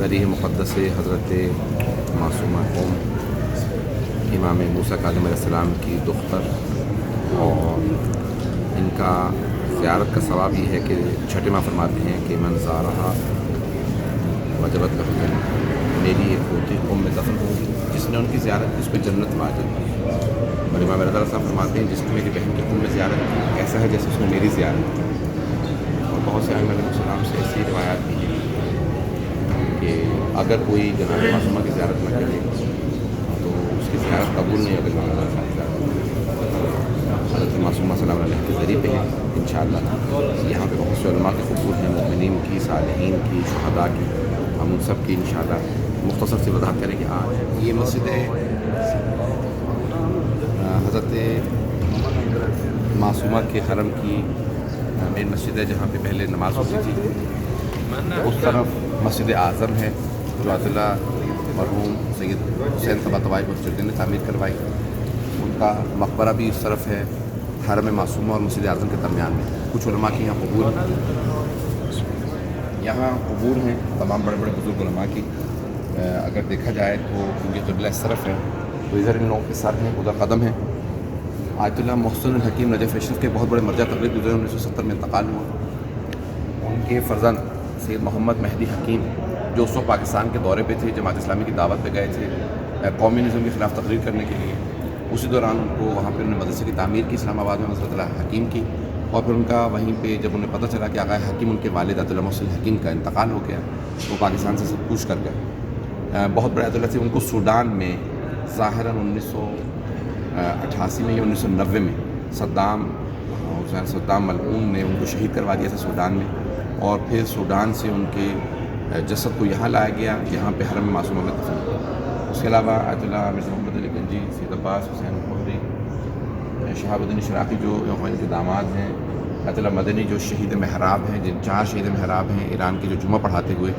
شریح مقدس حضرت معصومہ قوم امام موسیٰ کاظم علیہ السلام کی دختر، اور ان کا زیارت کا ثواب یہ ہے کہ چھٹے ماہ فرماتے ہیں کہ من زارہا وجبت لہ الجنہ، میری ایک پوتی قوم میں دفن ہوگی، جس نے ان کی زیارت کی اس پہ جنت واجب ہے۔ اور امام رضا صاحب فرماتے ہیں جس نے میری بہن کی قوم میں زیارت کی ایسا ہے جیسے اس نے میری زیارت کی۔ اور بہت سے ائمہ علیہ السلام سے ایسی روایات بھی ہیں کہ اگر کوئی جناب معصومہ کی زیارت نہ کرے تو اس کی زیارت قبول نہیں ہوگی۔ حضرت معصومہ سلام علیہ کے ذریعے پہ ہے انشاءاللہ۔ یہاں پہ بہت سے علماء کے قبول ہیں، مومنین کی، صالحین کی، شہداء کی، ہم ان سب کی انشاءاللہ مختصر سی وضاحت کریں گے۔ آج یہ مسجد حضرت معصومہ کے حرم کی مین مسجد ہے، جہاں پہ پہلے نماز ہوتی تھی۔ اس طرف مسجد اعظم ہے جو عطلہ مرحوم سید حسین طباطبائی بخشی نے تعمیر کروائی، ان کا مقبرہ بھی اس طرف ہے، حرم معصومہ اور مسجد اعظم کے درمیان میں۔ کچھ علماء کے یہاں قبور ہیں، یہاں قبور ہیں تمام بڑے بڑے بزرگ علماء کی۔ اگر دیکھا جائے تو ان کی قبلہ اس طرف ہے، تو ادھر ان لوگوں کے سر ہیں، ادھر قدم ہیں۔ آیت اللہ محسن الحکیم نجف اشرف کے بہت بڑے مرجع تقریب گزرے، 1970 میں انتقال ہوا۔ ان کے فرزند سید محمد مہدی حکیم جو اس وقت پاکستان کے دورے پہ تھے، جماعت اسلامی کی دعوت پہ گئے تھے کمیونزم کے خلاف تقریر کرنے کے لیے، اسی دوران ان کو وہاں پہ انہوں نے مدرسے کی تعمیر کی اسلام آباد میں، مسجد اللہ حکیم کی، اور پھر ان کا وہیں پہ جب انہیں پتہ چلا کہ آقا حکیم ان کے والد عطیہ اللہ محسن حکیم کا انتقال ہو گیا، وہ پاکستان سے سب پوچھ کر گئے۔ بہت بڑے عطیہ اللہ تھے، ان کو سوڈان میں ظاہراً 1988 میں یا 1990 میں صدام ملعون نے ان کو شہید کروا دیا تھا سوڈان میں، اور پھر سوڈان سے ان کے جسد کو یہاں لایا گیا، یہاں پہ حرم معصومہ میں دفن ہوا۔ اس کے علاوہ آیت اللہ مرزا محمد علی گنجی، سید عباس حسین محری، شہاب الدین اشراقی جو ان کے داماد ہیں، آیت اللہ مدنی جو شہید محراب ہیں، جن 4 شہید محراب ہیں ایران کے جو جمعہ پڑھاتے ہوئے،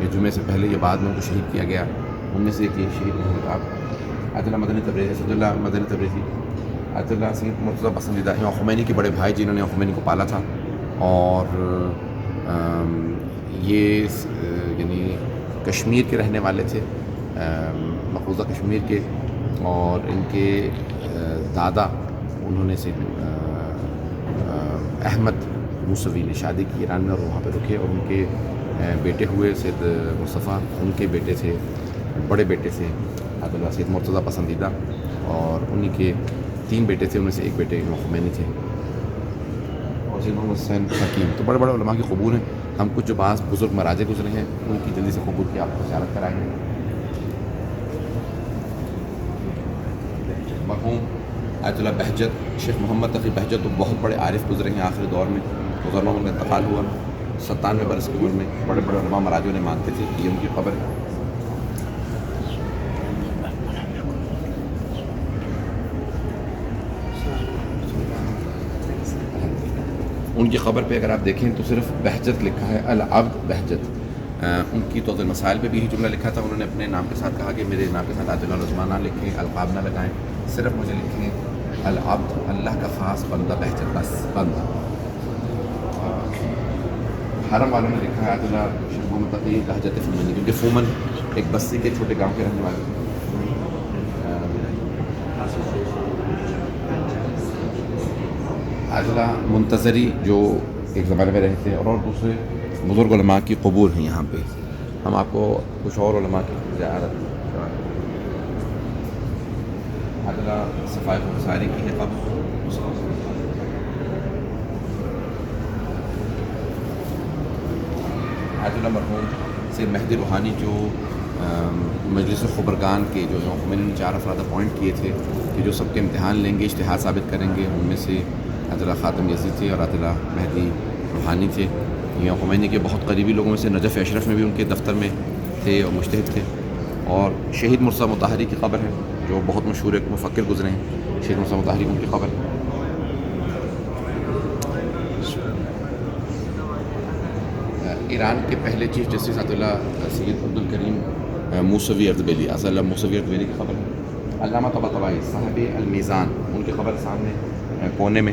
یہ جمعے سے پہلے یہ بعد میں ان کو شہید کیا گیا، ان میں سے ایک یہ شہید محراب آیت اللہ مدنی تبریزی، اسد اللہ مدنی تبریزی، آیت اللہ سید مرتضیٰ پسندیدہ امام خمینی کے بڑے بھائی جنہوں نے امام خمینی کو پالا تھا، اور یہ یعنی کشمیر کے رہنے والے تھے، مقبوضہ کشمیر کے، اور ان کے دادا انہوں نے سید احمد موسوی نے شادی کی ایران میں، اور وہاں پہ رکے، اور ان کے بیٹے ہوئے سید مصطفیٰ، ان کے بیٹے تھے، بڑے بیٹے تھے آیت اللہ سید مرتضیٰ پسندیدہ، اور انہی کے 3 بیٹے تھے، ان میں سے ایک بیٹے امام خمینی تھے، اور سید محمد حسین حکیم۔ تو بڑے بڑے علماء کی قبور ہیں۔ ہم کچھ جو بعض بزرگ مراجع گزرے ہیں ان کی جلدی سے قبور کی آپ کو زیارت کرائیں گے۔ مرحوم آیت اللہ بہجت، شیخ محمد تقی بہجت تو بہت بڑے عارف گزرے ہیں آخری دور میں، گزرنا ان کا انتقال ہوا 97 برس کی عمر میں۔ بڑے بڑے علماء مراجع نے مانتے تھے کہ یہ ان کی قبر ہے۔ ان کی قبر پہ اگر آپ دیکھیں تو صرف بہجت لکھا ہے، العبد بہجت۔ ان کی توضیح المسائل پہ بھی یہی جملہ لکھا تھا، انہوں نے اپنے نام کے ساتھ کہا کہ میرے نام کے ساتھ آیت اللہ العظمیٰ نہ لکھیں، القاب نہ لگائیں، صرف مجھے لکھیں العبد، اللہ کا خاص بندہ بہجت، بس بندہ۔ حرم والوں نے لکھا ہے آیت اللہ شیخ محمد تقی بہجت فومنی، کیونکہ فومن ایک بستی کے چھوٹے گاؤں کے رہنے والے تھے۔ آیت اللہ منتظری جو ایک زمانے میں رہے تھے، اور دوسرے بزرگ علماء کی قبور ہیں یہاں پہ۔ ہم آپ کو کچھ اور علماء کی زیارت آیت اللہ صفائے خساری کی ہے قبر، آیت اللہ مرحوم سید مہدی روحانی جو مجلس خبرگان کے جو میں نے 4 افراد اپوائنٹ کیے تھے کہ جو سب کے امتحان لیں گے، اجتہاد ثابت کریں گے، ان میں سے آیت اللہ خاتم یزید تھے اور آیت اللہ مہدی روحانی تھے۔ یہ خمینی کے بہت قریبی لوگوں میں سے نجف اشرف میں بھی ان کے دفتر میں تھے اور مجتہد تھے۔ اور شہید مرتضیٰ مطہری کی قبر ہے جو بہت مشہور ایک مفکر گزرے ہیں، شہید مرتضیٰ مطہری ان کی قبر ہے۔ ایران کے پہلے چیف جسٹس آیت اللہ سید عبدالکریم موسوی اردبیلی، آیت اللہ موسوی اردبیلی کی قبر ہے۔ علامہ طباطبائی صاحب المیزان، ان کی قبر سامنے کونے میں۔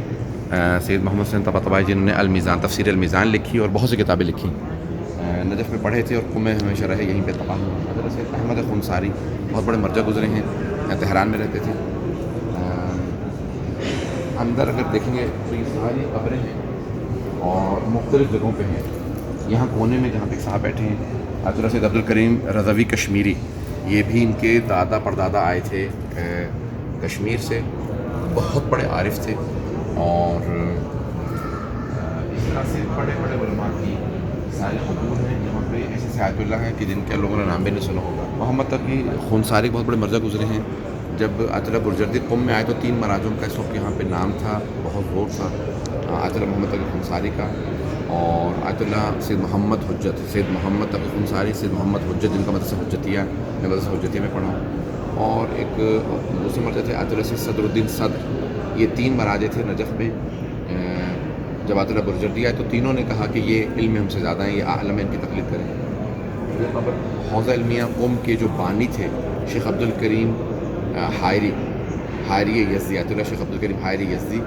سید محمد حسین طباطبائی جنہوں نے المیزان، تفسیر المیزان لکھی اور بہت سی کتابیں لکھی۔ نجف میں پڑھے تھے اور قم میں ہمیشہ رہے، یہیں پہ تقام ہوئے. حضرت سید احمد خنساری بہت بڑے مرجع گزرے ہیں، تہران میں رہتے تھے. اندر اگر دیکھیں گے تو یہ ساری قبریں ہیں اور مختلف جگہوں پہ ہیں. یہاں کونے میں جہاں پہ صاحب بیٹھے ہیں حضرت سید عبدالکریم رضوی کشمیری، یہ بھی ان کے دادا پردادا آئے تھے کشمیر سے، بہت بڑے عارف تھے. اور اس طرح سے بڑے بڑے علماء کی سارے قبور ہیں. یہاں پہ ایسے سے آیت اللہ ہیں کہ جن کے لوگوں نے نام بھی نہیں سنا ہوگا. محمد تقی خنساری بہت بڑے مرجع گزرے ہیں. جب آیت اللہ برجردی قم میں آئے تو 3 مراجم کا اس وقت یہاں پہ نام تھا، بہت زور تھا. آیت اللہ محمد تقی خنساری کا اور آیت اللہ سید محمد حجت، سید محمد تقی خنساری، سید محمد حجت جن کا مدرسہ حجتیہ، میں مدرسہ حجتیہ میں پڑھا. اور ایک دوسرے مرجع تھے آیت اللہ سید صدر الدین صدر. یہ 3 مراجع تھے نجف میں. جب آیت اللہ برجردی آئے تو تینوں نے کہا کہ یہ علم ہم سے زیادہ ہیں، یہ عالم ان کی تقلید کریں. یہ قبر حوضہ علمیہ قم کے جو بانی تھے شیخ عبدالکریم حائری یزدی، آیت اللہ شیخ عبدالکریم حائری یزدی،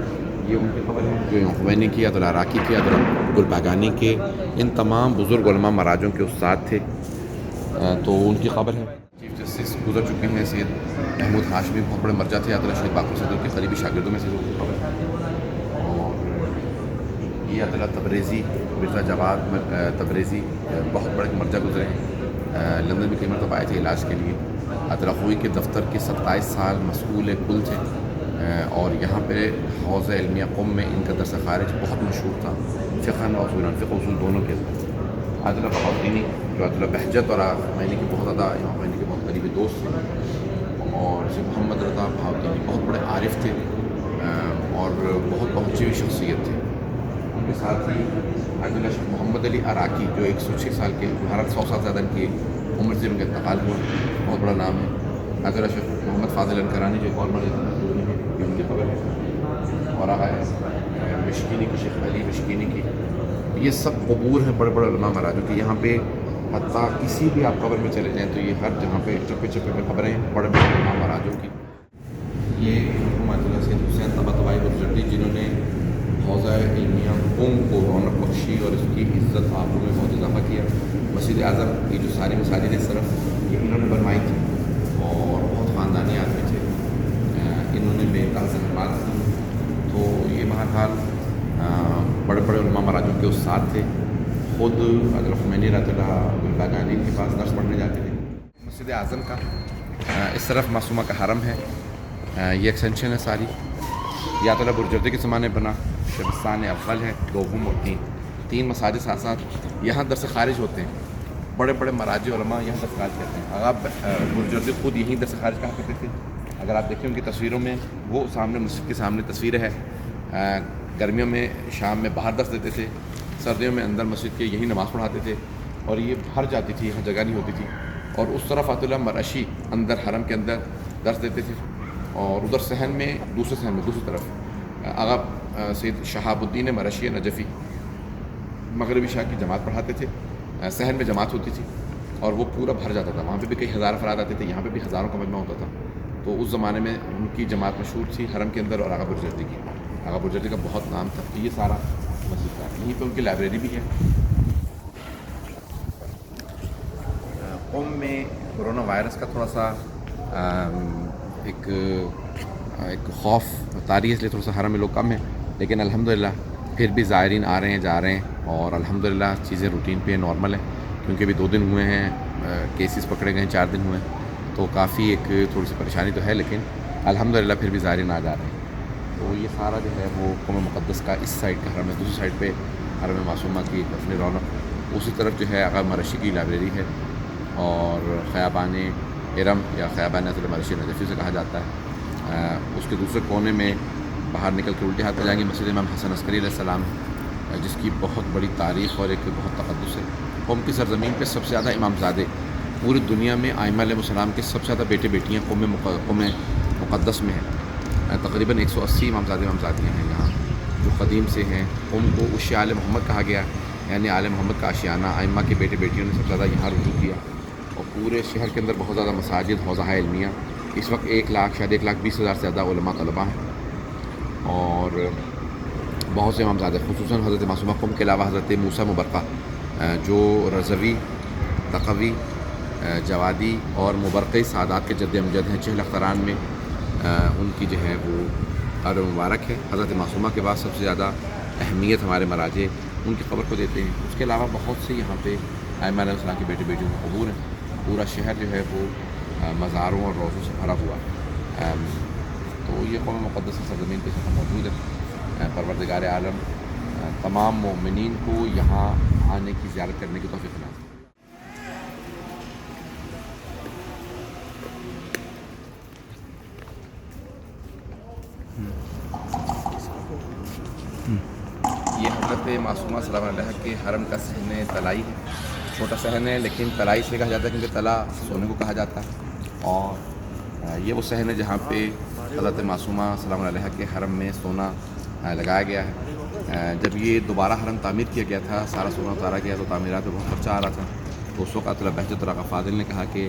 یہ ان کی قبر ہے. جو امام خمینی کی، آیت اللہ عراقی کی، آیت اللہ گلباگانی کے، ان تمام بزرگ علماء مراجعوں کے استاد تھے. تو ان کی قبر ہے. چیف جسٹس گزر چکے ہیں سید محمود ہاشمی، بہت بڑے مرجع تھے. آیت اللہ شہید باقر صدر کے قریبی شاگردوں میں سے ان کی قبر ہے. اور یہ آیت اللہ تبریزی، مرزا جواد تبریزی، بہت بڑے مرجع گزرے ہیں. لندن میں کئی مرتبہ آئے تھے علاج کے لیے. آیت اللہ خوئی کے دفتر کے 27 سال مسئول کل تھے. اور یہاں پہ حوضہ علمیہ قم میں ان کا درس خارج بہت مشہور تھا، فقہ و اصول، فقہ و اصول دونوں کے. آیت اللہ بہاؤالدینی جو آیت اللہ بہجت اور خمینی کے بہت زیادہ، امام خمینی کے بہت قریبی دوست تھے. اور سید محمد رضا بہاؤالدینی بہت بڑے عارف تھے اور بہت پہنچی ہوئی شخصیت تھے. ان کے ساتھ ہی آیت اللہ شیخ محمد علی عراقی جو 106 سال کے، بھارت 100 سال زیادہ ان کی عمر سے ان کا انتقال ہوا، بہت بڑا نام ہے. آیت اللہ شیخ محمد فاضل انکرانی جو ایک اور مرجع یہ ان کی خبر ہے. اور آگا ہے مشکینی کی، شیخ علی مشکینی کی. یہ سب قبور ہیں بڑے بڑے علماء مراجعوں کی. یہاں پہ حتیٰ کسی بھی آپ قبر میں چلے جائیں تو یہ ہر جگہ پہ چپے چپے میں قبریں ہیں بڑے بڑے علماء مراجعوں کی. یہ آیت اللہ سید حسین طباطبائی برجردی جنہوں نے حوضہ علمیہ قم کو رونق بخشی اور اس کی عزت آبرو میں بہت اضافہ کیا. مسجد اعظم کی جو ساری مساجد اس طرف یہ انہوں نے بنوائی تھی اور بہت خاندانی آدمی تھے. انہوں نے بے انتہا خدمات کی. تو یہ بہرحال بڑے بڑے علماء مراجعوں کے استاد تھے. خود حضرت خمینی رضی اللہ گلباگانی کے پاس درس پڑھنے جاتے تھے. مسجد اعظم کا اس طرف معصومہ کا حرم ہے، یہ ایکسٹینشن ہے ساری. یہ آیت اللہ برجردی کے زمانے بنا. شبستان اول ہے، دوم اور 3 مساجد ساتھ ساتھ. یہاں درس خارج ہوتے ہیں. بڑے بڑے مراجع علماء یہاں درس خارج کرتے ہیں. آغا برجردی خود یہیں درس خارج کہا کرتے تھے. اگر آپ دیکھیں ان کی تصویروں میں، وہ سامنے مسجد کے سامنے تصویر ہے. گرمیوں میں شام میں باہر درس دیتے تھے، سردیوں میں اندر مسجد کے یہی نماز پڑھاتے تھے. اور یہ بھر جاتی تھی، یہاں جگہ نہیں ہوتی تھی. اور اس طرف آیت اللہ مرعشی اندر حرم کے اندر درس دیتے تھے. اور ادھر صحن میں، دوسرے صحن میں دوسری طرف آغا سید شہاب الدین مرعشی نجفی مغربی شاہ کی جماعت پڑھاتے تھے. صحن میں جماعت ہوتی تھی اور وہ پورا بھر جاتا تھا. وہاں پہ بھی کئی ہزار افراد آتے تھے، یہاں پہ بھی ہزاروں کا مجمع ہوتا تھا. تو اس زمانے میں ان کی جماعت مشہور تھی حرم کے اندر. اور آغا برجردی کی، آغا برجردی کا بہت نام تھا. یہ سارا مسجد کا، یہیں پہ ان کی لائبریری بھی ہے. قم میں کرونا وائرس کا تھوڑا سا ایک خوف طاری ہے، اس لیے تھوڑا سا حرم میں لوگ کم ہیں. لیکن الحمدللہ پھر بھی زائرین آ رہے ہیں، جا رہے ہیں. اور الحمدللہ چیزیں روٹین پہ نارمل ہیں. کیونکہ ابھی 2 دن ہوئے ہیں، کیسز پکڑے گئے ہیں 4 دن ہوئے ہیں. تو کافی ایک تھوڑی سی پریشانی تو ہے، لیکن الحمدللہ پھر بھی زائرین آ جا رہے ہیں. تو یہ سارا جو ہے وہ قم مقدس کا اس سائڈ کا حرم ہے. دوسری سائڈ پہ حرم معصومہ کی اپنی رونق. اسی طرف جو ہے آغا مرعشی کی لائبریری ہے. اور خیابان ارم یا خیابان حضرت مرعشی نجفی سے کہا جاتا ہے. اس کے دوسرے کونے میں باہر نکل کے الٹے ہاتھ پہ جائیں گے مسجد امام حسن عسکری علیہ السلام، جس کی بہت بڑی تاریخ اور ایک بہت تقدس ہے. قوم کی سرزمین پہ سب سے زیادہ امامزادے پوری دنیا میں ائمہ علیہ السلام کے سب سے زیادہ بیٹے بیٹیاں قوم مقدس میں ہیں. تقریباً 180 امامزادیاں ہیں یہاں جو قدیم سے ہیں. قوم کو اشیاء آل محمد کہا گیا، یعنی آل محمد کا آشیانہ. ائمہ کے بیٹے بیٹیوں نے سب سے زیادہ یہاں رجوع کیا. اور پورے شہر کے اندر بہت زیادہ مساجد، حوضہ علمیہ. اس وقت 1 لاکھ شاید 1,20,000 سے زیادہ علماء طلباء ہیں. اور بہت سے امامزادے، خصوصاً حضرت معصومہ قم کے علاوہ حضرت موسیٰ مبرقہ جو رضوی، تقوی، جوادی اور مبرقی سعادات کے جد امجد ہیں 6 اختران میں، ان کی جو ہے وہ قبر مبارک ہے۔ حضرت معصومہ کے بعد سب سے زیادہ اہمیت ہمارے مراجع ان کی قبر کو دیتے ہیں۔ اس کے علاوہ بہت سے یہاں پہ ائمہ علیہ السلام کے بیٹے بیٹیوں کے قبور ہیں۔ پورا شہر جو ہے وہ مزاروں اور روضوں سے بھرا ہوا ہے۔ تو یہ قوم مقدس سرزمین پہ سب موجود ہے۔ پروردگار عالم تمام مومنین کو یہاں آنے کی زیارت کرنے کی توفیق عطا فرمائے۔ یہ حضرت معصومہ سلام علیہ کے حرم کا صحن طلائی ہے۔ چھوٹا صحن ہے لیکن طلائی اس لیے کہا جاتا ہے کیونکہ طلا سونے کو کہا جاتا ہے، اور یہ وہ صحن ہے جہاں پہ حضرت معصومہ سلام علیہ کے حرم میں سونا لگایا گیا ہے۔ جب یہ دوبارہ حرم تعمیر کیا گیا تھا، سارا سونا اتارا گیا تو تعمیرات میں بہت خرچہ آ رہا تھا، تو اس وقت بہجت الرقہ فاضل نے کہا کہ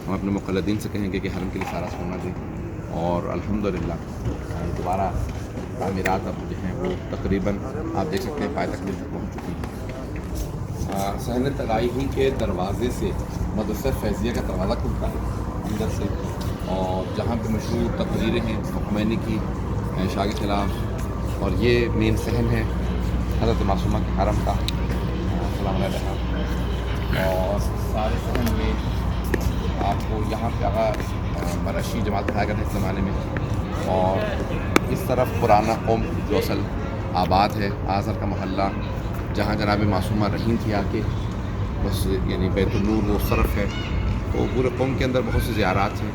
ہم اپنے مقلدین سے کہیں گے کہ حرم کے لیے سارا سونا دیں، اور الحمدللہ دوبارہ تعمیرات اب جو ہیں وہ تقریباً آپ دیکھ سکتے ہیں پائے تکمیل تک پہنچ چکی ہیں۔ صحن طلائی ہی کے دروازے سے مدرسہ فیضیہ کا دروازہ کھلتا ہے اندر سے، اور جہاں پہ مشہور تقریریں ہیں خمینی کی شاہ کے خلاف، اور یہ مین صحن ہے حضرت معصومہ کے حرم کا سلام علیہ۔ اور سارے صحن میں آپ کو یہاں پہ آغا مرشی جماعت پڑھایا کرتے اس زمانے میں، اور اس طرف پرانا قوم جو اصل آباد ہے آذر کا محلہ، جہاں جناب معصومہ رہی تھی آ کے، بس یعنی بیت النور وہ صرف ہے، تو پورے قوم کے اندر بہت سی زیارات ہیں۔